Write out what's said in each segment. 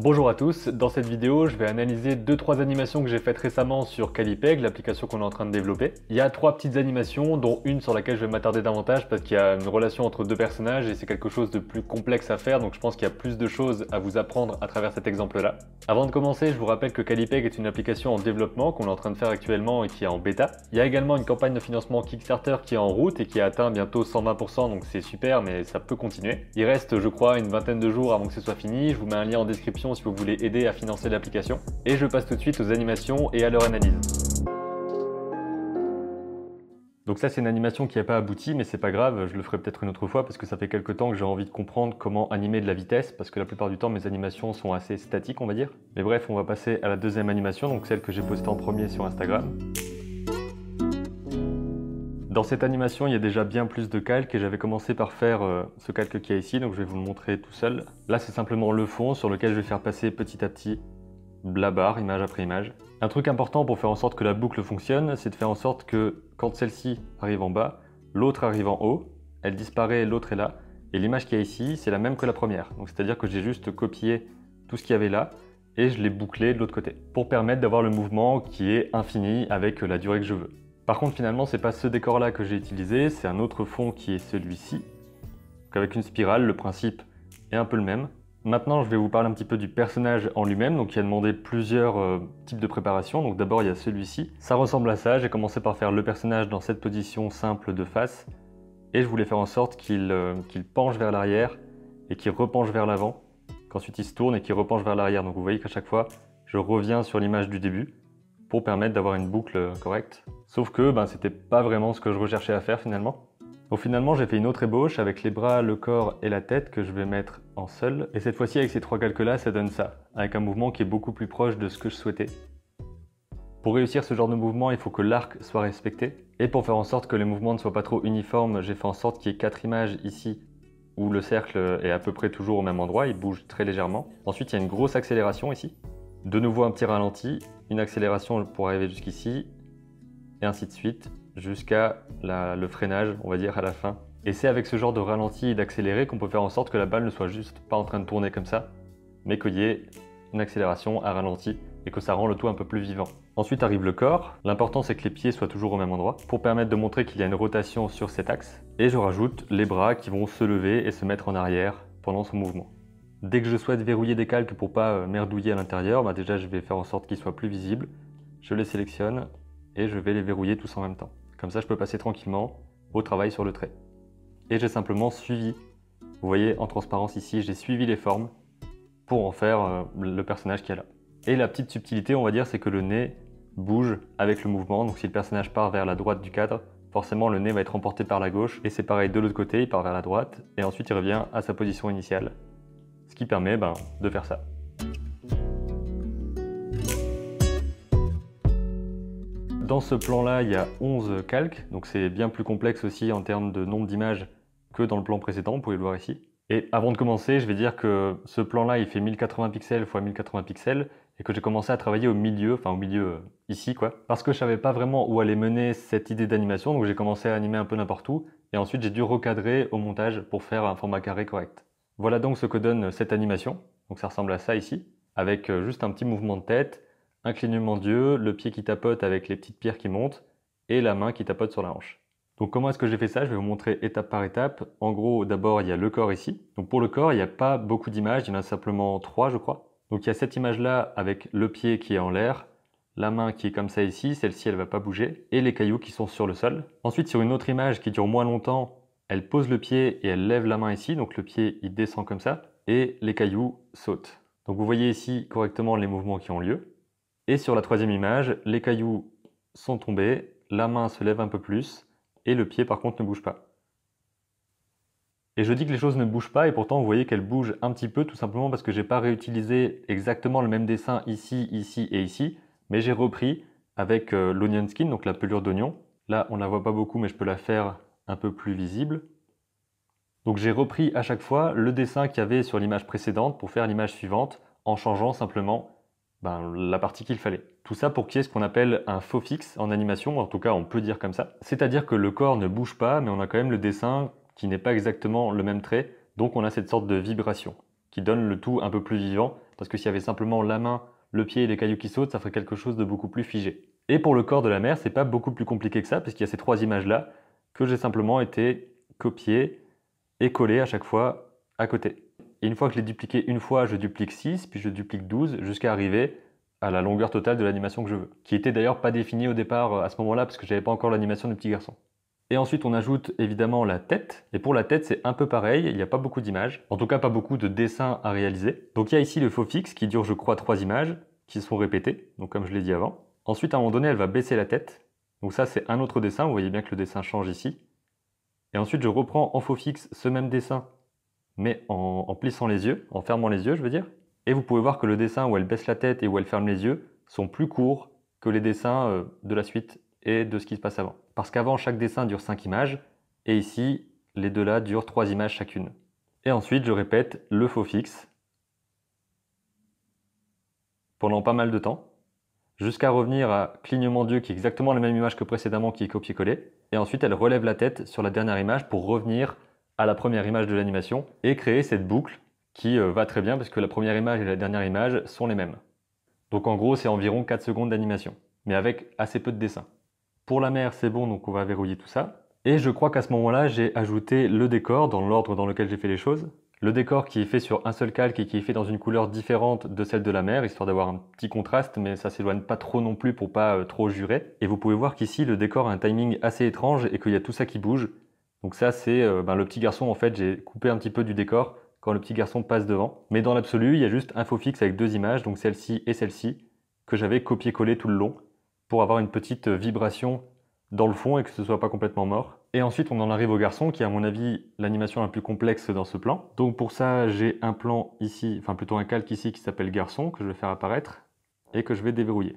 Bonjour à tous, dans cette vidéo je vais analyser 2-3 animations que j'ai faites récemment sur Calipeg, l'application qu'on est en train de développer. Il y a 3 petites animations, dont une sur laquelle je vais m'attarder davantage parce qu'il y a une relation entre deux personnages et c'est quelque chose de plus complexe à faire, donc je pense qu'il y a plus de choses à vous apprendre à travers cet exemple-là. Avant de commencer, je vous rappelle que Calipeg est une application en développement qu'on est en train de faire actuellement et qui est en bêta. Il y a également une campagne de financement Kickstarter qui est en route et qui a atteint bientôt 120%, donc c'est super mais ça peut continuer. Il reste je crois une vingtaine de jours avant que ce soit fini, je vous mets un lien en description si vous voulez aider à financer l'application. Et je passe tout de suite aux animations et à leur analyse. Donc ça c'est une animation qui n'a pas abouti, mais c'est pas grave, je le ferai peut-être une autre fois parce que ça fait quelques temps que j'ai envie de comprendre comment animer de la vitesse, parce que la plupart du temps mes animations sont assez statiques on va dire. Mais bref, on va passer à la deuxième animation, donc celle que j'ai postée en premier sur Instagram. Dans cette animation, il y a déjà bien plus de calques et j'avais commencé par faire ce calque qui est ici, donc je vais vous le montrer tout seul. Là, c'est simplement le fond sur lequel je vais faire passer petit à petit la barre, image après image. Un truc important pour faire en sorte que la boucle fonctionne, c'est de faire en sorte que quand celle-ci arrive en bas, l'autre arrive en haut, elle disparaît, l'autre est là, et l'image qui est ici, c'est la même que la première. Donc c'est-à-dire que j'ai juste copié tout ce qu'il y avait là, et je l'ai bouclé de l'autre côté, pour permettre d'avoir le mouvement qui est infini avec la durée que je veux. Par contre, finalement, c'est pas ce décor-là que j'ai utilisé, c'est un autre fond qui est celui-ci. Donc avec une spirale, le principe est un peu le même. Maintenant, je vais vous parler un petit peu du personnage en lui-même, donc il a demandé plusieurs types de préparation. Donc d'abord, il y a celui-ci. Ça ressemble à ça, j'ai commencé par faire le personnage dans cette position simple de face, et je voulais faire en sorte qu'il penche vers l'arrière et qu'il repenche vers l'avant, qu'ensuite il se tourne et qu'il repenche vers l'arrière. Donc vous voyez qu'à chaque fois, je reviens sur l'image du début, pour permettre d'avoir une boucle correcte. Sauf que c'était pas vraiment ce que je recherchais à faire finalement. Donc finalement j'ai fait une autre ébauche avec les bras, le corps et la tête que je vais mettre en seul. Et cette fois-ci avec ces trois calques là, ça donne ça, avec un mouvement qui est beaucoup plus proche de ce que je souhaitais. Pour réussir ce genre de mouvement, il faut que l'arc soit respecté. Et pour faire en sorte que les mouvements ne soient pas trop uniformes, j'ai fait en sorte qu'il y ait 4 images ici où le cercle est à peu près toujours au même endroit, il bouge très légèrement. Ensuite il y a une grosse accélération ici. De nouveau un petit ralenti, une accélération pour arriver jusqu'ici, et ainsi de suite, jusqu'à le freinage, on va dire, à la fin. Et c'est avec ce genre de ralenti et d'accéléré qu'on peut faire en sorte que la balle ne soit juste pas en train de tourner comme ça, mais qu'il y ait une accélération, un ralenti, et que ça rend le tout un peu plus vivant. Ensuite arrive le corps. L'important c'est que les pieds soient toujours au même endroit, pour permettre de montrer qu'il y a une rotation sur cet axe. Et je rajoute les bras qui vont se lever et se mettre en arrière pendant ce mouvement. Dès que je souhaite verrouiller des calques pour pas merdouiller à l'intérieur, déjà je vais faire en sorte qu'ils soient plus visibles. Je les sélectionne et je vais les verrouiller tous en même temps. Comme ça je peux passer tranquillement au travail sur le trait. Et j'ai simplement suivi, vous voyez en transparence ici, j'ai suivi les formes pour en faire le personnage qui est là. Et la petite subtilité on va dire c'est que le nez bouge avec le mouvement, donc si le personnage part vers la droite du cadre, forcément le nez va être emporté par la gauche et c'est pareil de l'autre côté, il part vers la droite et ensuite il revient à sa position initiale. Ce qui permet de faire ça. Dans ce plan-là, il y a 11 calques, donc c'est bien plus complexe aussi en termes de nombre d'images que dans le plan précédent, vous pouvez le voir ici. Et avant de commencer, je vais dire que ce plan-là, il fait 1080 pixels x 1080 pixels, et que j'ai commencé à travailler au milieu ici quoi, parce que je savais pas vraiment où allait mener cette idée d'animation, donc j'ai commencé à animer un peu n'importe où, et ensuite j'ai dû recadrer au montage pour faire un format carré correct. Voilà donc ce que donne cette animation, donc ça ressemble à ça ici, avec juste un petit mouvement de tête, un clignement d'yeux, le pied qui tapote avec les petites pierres qui montent, et la main qui tapote sur la hanche. Donc comment est-ce que j'ai fait ça? Je vais vous montrer étape par étape. En gros, d'abord il y a le corps ici. Donc pour le corps, il n'y a pas beaucoup d'images, il y en a simplement 3 je crois. Donc il y a cette image-là avec le pied qui est en l'air, la main qui est comme ça ici, celle-ci elle va pas bouger, et les cailloux qui sont sur le sol. Ensuite sur une autre image qui dure moins longtemps, elle pose le pied et elle lève la main ici, donc le pied il descend comme ça, et les cailloux sautent. Donc vous voyez ici correctement les mouvements qui ont lieu. Et sur la troisième image, les cailloux sont tombés, la main se lève un peu plus, et le pied par contre ne bouge pas. Et je dis que les choses ne bougent pas, et pourtant vous voyez qu'elles bougent un petit peu, tout simplement parce que j'ai pas réutilisé exactement le même dessin ici, ici et ici, mais j'ai repris avec l'onion skin, donc la pelure d'oignon. Là on la voit pas beaucoup, mais je peux la faire un peu plus visible. Donc j'ai repris à chaque fois le dessin qu'il y avait sur l'image précédente pour faire l'image suivante en changeant simplement la partie qu'il fallait. Tout ça pour qu'il y ait ce qu'on appelle un faux fixe en animation, en tout cas on peut dire comme ça. C'est-à-dire que le corps ne bouge pas, mais on a quand même le dessin qui n'est pas exactement le même trait, donc on a cette sorte de vibration qui donne le tout un peu plus vivant, Parce que s'il y avait simplement la main, le pied et les cailloux qui sautent, ça ferait quelque chose de beaucoup plus figé. Et pour le corps de la mer, c'est pas beaucoup plus compliqué que ça, puisqu'il y a ces 3 images-là que j'ai simplement été copier et coller à chaque fois à côté. Et une fois que je l'ai dupliqué une fois, je duplique 6, puis je duplique 12, jusqu'à arriver à la longueur totale de l'animation que je veux. Qui était d'ailleurs pas définie au départ à ce moment-là, parce que j'avais pas encore l'animation du petit garçon. Et ensuite, on ajoute évidemment la tête. Et pour la tête, c'est un peu pareil, il n'y a pas beaucoup d'images. En tout cas, pas beaucoup de dessins à réaliser. Donc il y a ici le faux fixe qui dure, je crois, 3 images, qui sont répétées, donc comme je l'ai dit avant. Ensuite, à un moment donné, elle va baisser la tête. Donc ça, c'est un autre dessin, vous voyez bien que le dessin change ici. Et ensuite, je reprends en faux fixe ce même dessin, mais en plissant les yeux, en fermant les yeux, je veux dire. Et vous pouvez voir que le dessin où elle baisse la tête et où elle ferme les yeux sont plus courts que les dessins de la suite et de ce qui se passe avant. Parce qu'avant, chaque dessin dure 5 images, et ici, les deux là durent 3 images chacune. Et ensuite, je répète le faux fixe pendant pas mal de temps, jusqu'à revenir à clignement d'yeux qui est exactement la même image que précédemment qui est copié-collé. Et ensuite, elle relève la tête sur la dernière image pour revenir à la première image de l'animation et créer cette boucle qui va très bien parce que la première image et la dernière image sont les mêmes. Donc en gros, c'est environ 4 secondes d'animation, mais avec assez peu de dessin. Pour la mer, c'est bon, donc on va verrouiller tout ça. Et je crois qu'à ce moment-là, j'ai ajouté le décor dans l'ordre dans lequel j'ai fait les choses. Le décor qui est fait sur un seul calque et qui est fait dans une couleur différente de celle de la mer, histoire d'avoir un petit contraste, mais ça s'éloigne pas trop non plus pour pas trop jurer. Et vous pouvez voir qu'ici, le décor a un timing assez étrange et qu'il y a tout ça qui bouge. Donc ça, c'est le petit garçon, en fait, j'ai coupé un petit peu du décor quand le petit garçon passe devant. Mais dans l'absolu, il y a juste un faux fixe avec 2 images, donc celle-ci et celle-ci, que j'avais copié-collé tout le long pour avoir une petite vibration dans le fond et que ce soit pas complètement mort. Et ensuite, on en arrive au garçon, qui est à mon avis l'animation la plus complexe dans ce plan. Donc pour ça, j'ai un plan ici, enfin plutôt un calque ici qui s'appelle garçon, que je vais faire apparaître et que je vais déverrouiller.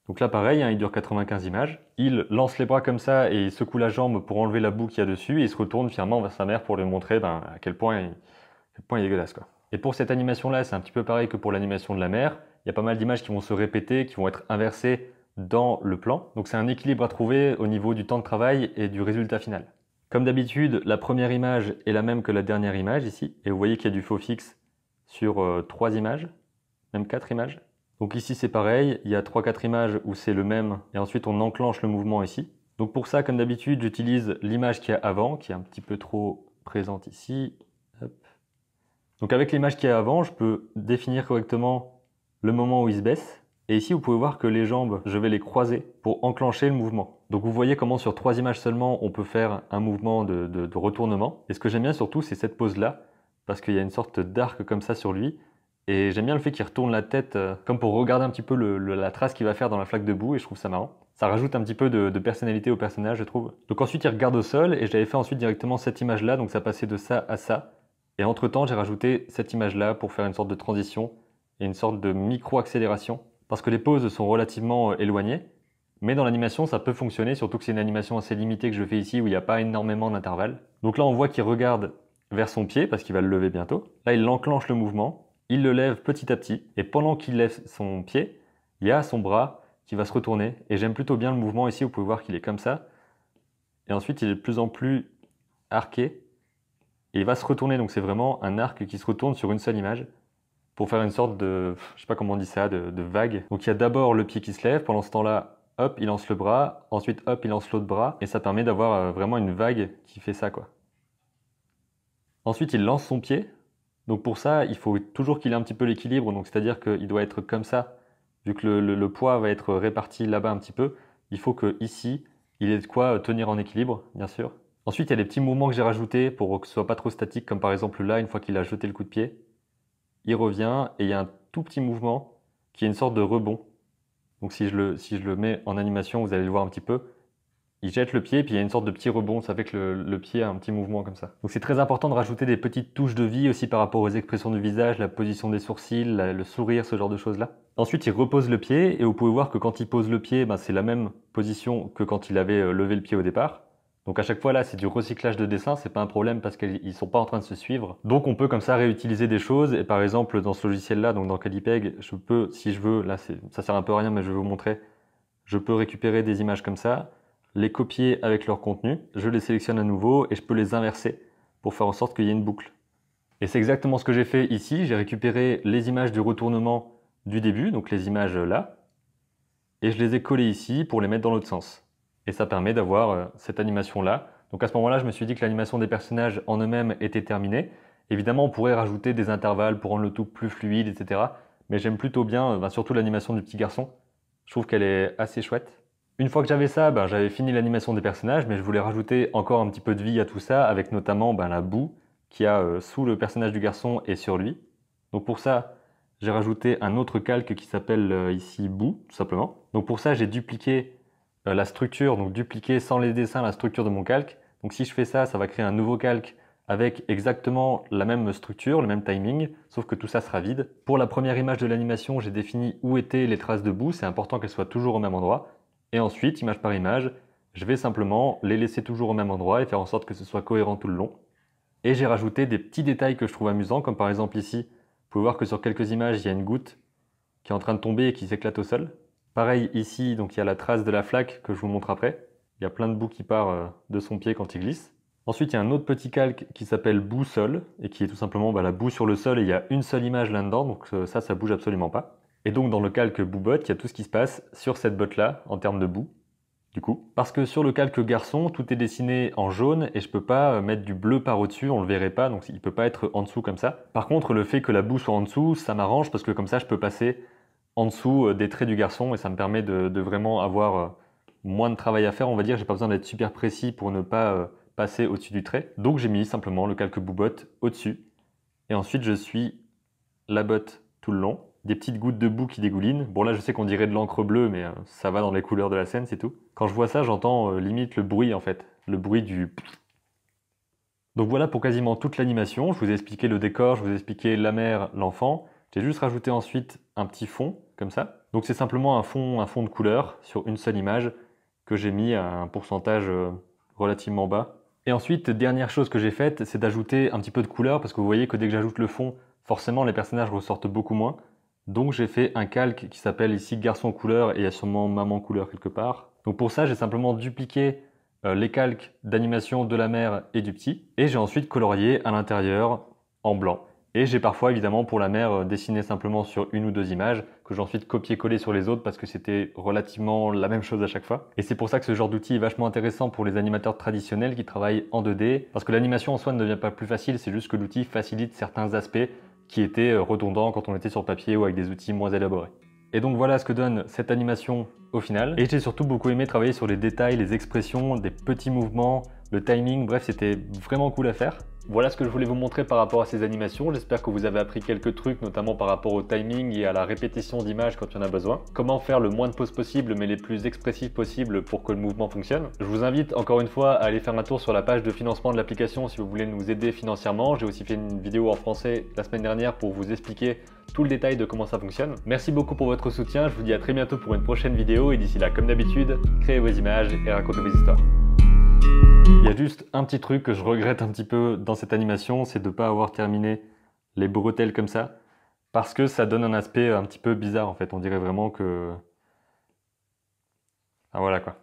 Donc là pareil, hein, il dure 95 images. Il lance les bras comme ça et il secoue la jambe pour enlever la boue qu'il y a dessus et il se retourne fièrement vers sa mère pour lui montrer à quel point il est dégueulasse, quoi. Et pour cette animation-là, c'est un petit peu pareil que pour l'animation de la mer. Il y a pas mal d'images qui vont se répéter, qui vont être inversées dans le plan. Donc c'est un équilibre à trouver au niveau du temps de travail et du résultat final. Comme d'habitude, la première image est la même que la dernière image ici. Et vous voyez qu'il y a du faux fixe sur 3 images, même 4 images. Donc ici c'est pareil, il y a 3-4 images où c'est le même et ensuite on enclenche le mouvement ici. Donc pour ça, comme d'habitude, j'utilise l'image qu'il y a avant, qui est un petit peu trop présente ici. Hop. Donc avec l'image qu'il y a avant, je peux définir correctement le moment où il se baisse. Et ici, vous pouvez voir que les jambes, je vais les croiser pour enclencher le mouvement. Donc vous voyez comment sur 3 images seulement, on peut faire un mouvement de retournement. Et ce que j'aime bien surtout, c'est cette pose-là, parce qu'il y a une sorte d'arc comme ça sur lui. Et j'aime bien le fait qu'il retourne la tête comme pour regarder un petit peu la trace qu'il va faire dans la flaque de boue, et je trouve ça marrant. Ça rajoute un petit peu de personnalité au personnage, je trouve. Donc ensuite, il regarde au sol, et j'avais fait ensuite directement cette image-là, donc ça passait de ça à ça. Et entre-temps, j'ai rajouté cette image-là pour faire une sorte de transition et une sorte de micro-accélération. Parce que les poses sont relativement éloignées, mais dans l'animation, ça peut fonctionner, surtout que c'est une animation assez limitée que je fais ici, où il n'y a pas énormément d'intervalles. Donc là, on voit qu'il regarde vers son pied, parce qu'il va le lever bientôt. Là, il enclenche le mouvement, il le lève petit à petit, et pendant qu'il lève son pied, il y a son bras qui va se retourner. Et j'aime plutôt bien le mouvement ici, vous pouvez voir qu'il est comme ça. Et ensuite, il est de plus en plus arqué, et il va se retourner, donc c'est vraiment un arc qui se retourne sur une seule image, pour faire une sorte de, je sais pas comment on dit ça, de vague. Donc il y a d'abord le pied qui se lève, pendant ce temps-là, hop, il lance le bras, ensuite hop, il lance l'autre bras, et ça permet d'avoir vraiment une vague qui fait ça, quoi. Ensuite, il lance son pied, donc pour ça, il faut toujours qu'il ait un petit peu l'équilibre, donc c'est-à-dire qu'il doit être comme ça, vu que le poids va être réparti là-bas un petit peu, il faut que ici, il ait de quoi tenir en équilibre, bien sûr. Ensuite, il y a des petits mouvements que j'ai rajoutés pour que ce soit pas trop statique, comme par exemple là, une fois qu'il a jeté le coup de pied, il revient et il y a un tout petit mouvement qui est une sorte de rebond. Donc si je le mets en animation, vous allez le voir un petit peu. Il jette le pied, puis il y a une sorte de petit rebond, ça fait que le pied a un petit mouvement comme ça. Donc c'est très important de rajouter des petites touches de vie aussi par rapport aux expressions du visage, la position des sourcils, le sourire, ce genre de choses-là. Ensuite, il repose le pied, et vous pouvez voir que quand il pose le pied, c'est la même position que quand il avait levé le pied au départ. Donc à chaque fois là, c'est du recyclage de dessin, c'est pas un problème parce qu'ils sont pas en train de se suivre. Donc on peut comme ça réutiliser des choses, et par exemple dans ce logiciel là, donc dans Calipeg, je peux, si je veux, là ça sert un peu à rien mais je vais vous montrer, je peux récupérer des images comme ça, les copier avec leur contenu, je les sélectionne à nouveau et je peux les inverser pour faire en sorte qu'il y ait une boucle. Et c'est exactement ce que j'ai fait ici. J'ai récupéré les images du retournement du début, donc les images là, et je les ai collées ici pour les mettre dans l'autre sens. Et ça permet d'avoir cette animation-là. Donc à ce moment-là, je me suis dit que l'animation des personnages en eux-mêmes était terminée. Évidemment, on pourrait rajouter des intervalles pour rendre le tout plus fluide, etc. Mais j'aime plutôt bien, surtout l'animation du petit garçon. Je trouve qu'elle est assez chouette. Une fois que j'avais ça, j'avais fini l'animation des personnages, mais je voulais rajouter encore un petit peu de vie à tout ça, avec notamment la boue qu'il y a sous le personnage du garçon et sur lui. Donc pour ça, j'ai rajouté un autre calque qui s'appelle ici boue, tout simplement. Donc pour ça, j'ai dupliqué la structure, donc dupliquer sans les dessins la structure de mon calque. Donc si je fais ça, ça va créer un nouveau calque avec exactement la même structure, le même timing, sauf que tout ça sera vide. Pour la première image de l'animation, j'ai défini où étaient les traces de boue, c'est important qu'elles soient toujours au même endroit. Et ensuite, image par image, je vais simplement les laisser toujours au même endroit et faire en sorte que ce soit cohérent tout le long. Et j'ai rajouté des petits détails que je trouve amusants, comme par exemple ici, vous pouvez voir que sur quelques images, il y a une goutte qui est en train de tomber et qui s'éclate au sol. Pareil ici, donc il y a la trace de la flaque que je vous montre après. Il y a plein de boue qui part de son pied quand il glisse. Ensuite, il y a un autre petit calque qui s'appelle boue sol et qui est tout simplement la boue sur le sol et il y a une seule image là-dedans, donc ça bouge absolument pas. Et donc dans le calque boue-botte, il y a tout ce qui se passe sur cette botte-là en termes de boue. Du coup, parce que sur le calque garçon, tout est dessiné en jaune et je peux pas mettre du bleu par au-dessus, on le verrait pas, donc il peut pas être en dessous comme ça. Par contre, le fait que la boue soit en dessous, ça m'arrange parce que comme ça, je peux passer en dessous des traits du garçon et ça me permet de vraiment avoir moins de travail à faire, on va dire. J'ai pas besoin d'être super précis pour ne pas passer au-dessus du trait. Donc j'ai mis simplement le calque boue-botte au-dessus et ensuite je suis la botte tout le long. Des petites gouttes de boue qui dégoulinent. Bon là je sais qu'on dirait de l'encre bleue mais ça va dans les couleurs de la scène, c'est tout. Quand je vois ça, j'entends limite le bruit en fait, le bruit du... Donc voilà pour quasiment toute l'animation. Je vous ai expliqué le décor, je vous ai expliqué la mère, l'enfant. J'ai juste rajouté ensuite un petit fond comme ça. Donc c'est simplement un fond de couleur sur une seule image que j'ai mis à un pourcentage relativement bas. Et ensuite, dernière chose que j'ai faite, c'est d'ajouter un petit peu de couleur parce que vous voyez que dès que j'ajoute le fond, forcément les personnages ressortent beaucoup moins. Donc j'ai fait un calque qui s'appelle ici garçon couleur et il y a sûrement maman couleur quelque part. Donc pour ça, j'ai simplement dupliqué les calques d'animation de la mère et du petit et j'ai ensuite colorié à l'intérieur en blanc. Et j'ai parfois évidemment pour la mère dessiné simplement sur une ou deux images que j'ai ensuite copié-collé sur les autres parce que c'était relativement la même chose à chaque fois. Et c'est pour ça que ce genre d'outil est vachement intéressant pour les animateurs traditionnels qui travaillent en 2D parce que l'animation en soi ne devient pas plus facile, c'est juste que l'outil facilite certains aspects qui étaient redondants quand on était sur papier ou avec des outils moins élaborés. Et donc voilà ce que donne cette animation au final. Et j'ai surtout beaucoup aimé travailler sur les détails, les expressions, des petits mouvements, le timing, bref c'était vraiment cool à faire. Voilà ce que je voulais vous montrer par rapport à ces animations. J'espère que vous avez appris quelques trucs, notamment par rapport au timing et à la répétition d'images quand il y en a besoin. Comment faire le moins de pauses possible, mais les plus expressifs possibles pour que le mouvement fonctionne. Je vous invite encore une fois à aller faire un tour sur la page de financement de l'application si vous voulez nous aider financièrement. J'ai aussi fait une vidéo en français la semaine dernière pour vous expliquer tout le détail de comment ça fonctionne. Merci beaucoup pour votre soutien. Je vous dis à très bientôt pour une prochaine vidéo et d'ici là, comme d'habitude, créez vos images et racontez vos histoires. Il y a juste un petit truc que je regrette un petit peu dans cette animation, c'est de ne pas avoir terminé les bretelles comme ça, parce que ça donne un aspect un petit peu bizarre en fait, on dirait vraiment que... Ah voilà quoi.